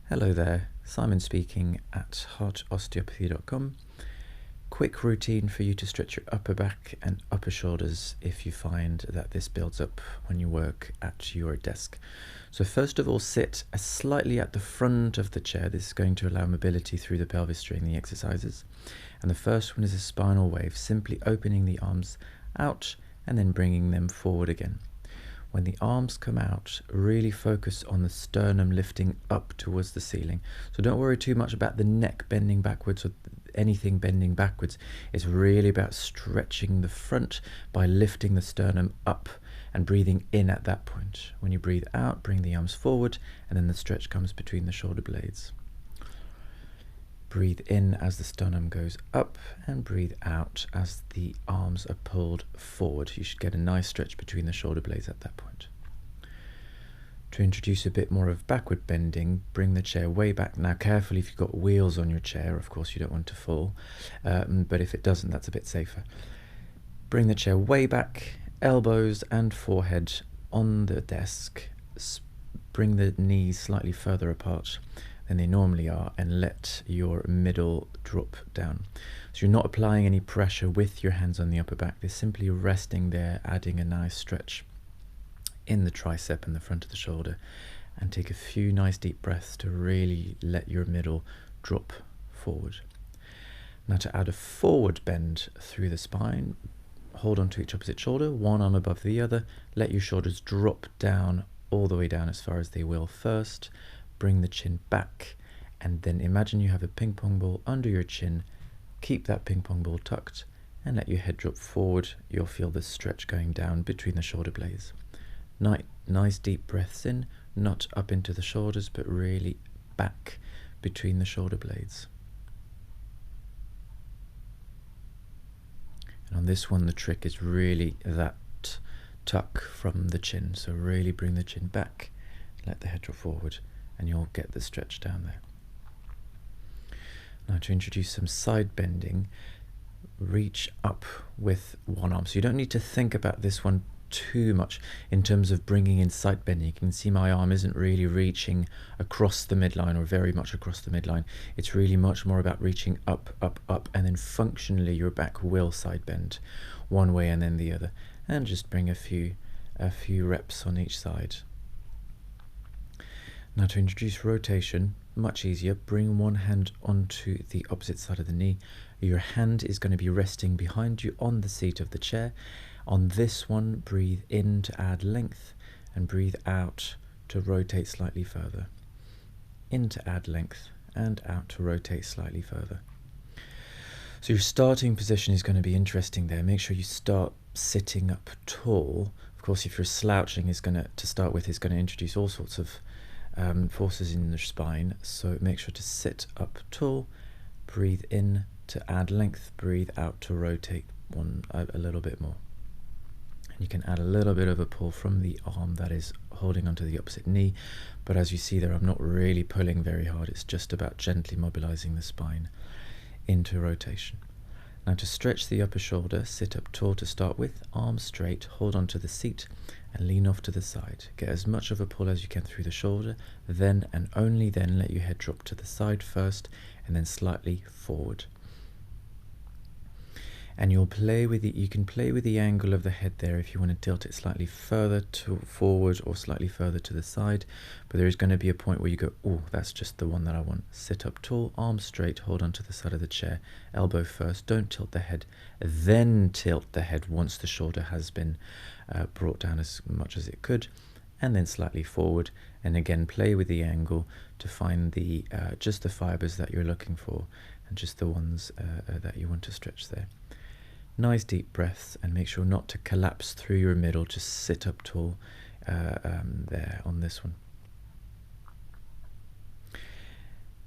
Hello there, Simon speaking at heartosteopathy.com. Quick routine for you to stretch your upper back and upper shoulders if you find that this builds up when you work at your desk. So first of all, sit slightly at the front of the chair. This is going to allow mobility through the pelvis during the exercises. And the first one is a spinal wave, simply opening the arms out and then bringing them forward again. When the arms come out, really focus on the sternum lifting up towards the ceiling. So don't worry too much about the neck bending backwards or anything bending backwards. It's really about stretching the front by lifting the sternum up and breathing in at that point. When you breathe out, bring the arms forward, and then the stretch comes between the shoulder blades. Breathe in as the sternum goes up and breathe out as the arms are pulled forward. You should get a nice stretch between the shoulder blades at that point. To introduce a bit more of backward bending, bring the chair way back. Now carefully, if you've got wheels on your chair, of course you don't want to fall, but if it doesn't, that's a bit safer. Bring the chair way back, elbows and forehead on the desk. Bring the knees slightly further apart than they normally are, and let your middle drop down. So you're not applying any pressure with your hands on the upper back. They're simply resting there, adding a nice stretch in the tricep and the front of the shoulder. And take a few nice deep breaths to really let your middle drop forward. Now to add a forward bend through the spine, hold on to each opposite shoulder, one arm above the other. Let your shoulders drop down all the way down as far as they will first. Bring the chin back, and then imagine you have a ping pong ball under your chin. Keep that ping pong ball tucked and let your head drop forward. You'll feel the stretch going down between the shoulder blades. Nice deep breaths in, not up into the shoulders, but really back between the shoulder blades. And on this one, the trick is really that tuck from the chin. So really bring the chin back, let the head drop forward, and you'll get the stretch down there. Now to introduce some side bending, reach up with one arm. So you don't need to think about this one too much in terms of bringing in side bending. You can see my arm isn't really reaching across the midline or very much across the midline. It's really much more about reaching up, up, up, and then functionally your back will side bend one way and then the other. And just bring a few reps on each side. Now to introduce rotation, much easier, bring one hand onto the opposite side of the knee. Your hand is going to be resting behind you on the seat of the chair. On this one, breathe in to add length and breathe out to rotate slightly further. In to add length and out to rotate slightly further. So your starting position is going to be interesting there. Make sure you start sitting up tall. Of course, if you're slouching, is going to introduce all sorts of forces in the spine, so make sure to sit up tall, breathe in to add length, breathe out to rotate a little bit more. And you can add a little bit of a pull from the arm that is holding onto the opposite knee, but as you see there, I'm not really pulling very hard. It's just about gently mobilizing the spine into rotation. Now to stretch the upper shoulder, sit up tall to start with, arms straight, hold onto the seat and lean off to the side. Get as much of a pull as you can through the shoulder, then and only then let your head drop to the side first and then slightly forward. And you can play with the angle of the head there if you want to tilt it slightly further forward or slightly further to the side, but there is going to be a point where you go, oh, that's just the one that I want. Sit up tall, arms straight, hold onto the side of the chair, elbow first, don't tilt the head, then tilt the head once the shoulder has been brought down as much as it could, and then slightly forward, and again play with the angle to find the just the fibers that you're looking for and just the ones that you want to stretch there. Nice deep breaths, and make sure not to collapse through your middle. Just sit up tall there on this one.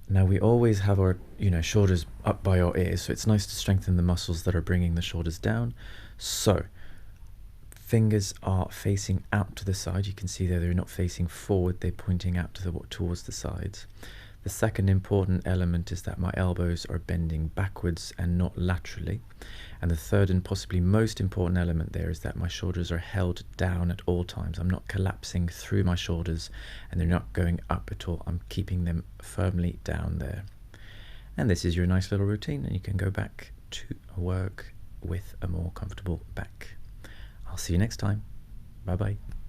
Now we always have our shoulders up by our ears, so it's nice to strengthen the muscles that are bringing the shoulders down. So fingers are facing out to the side. You can see there they're not facing forward, they're pointing out towards the sides. The second important element is that my elbows are bending backwards and not laterally. And the third and possibly most important element there is that my shoulders are held down at all times. I'm not collapsing through my shoulders and they're not going up at all. I'm keeping them firmly down there. And this is your nice little routine, and you can go back to work with a more comfortable back. I'll see you next time. Bye-bye.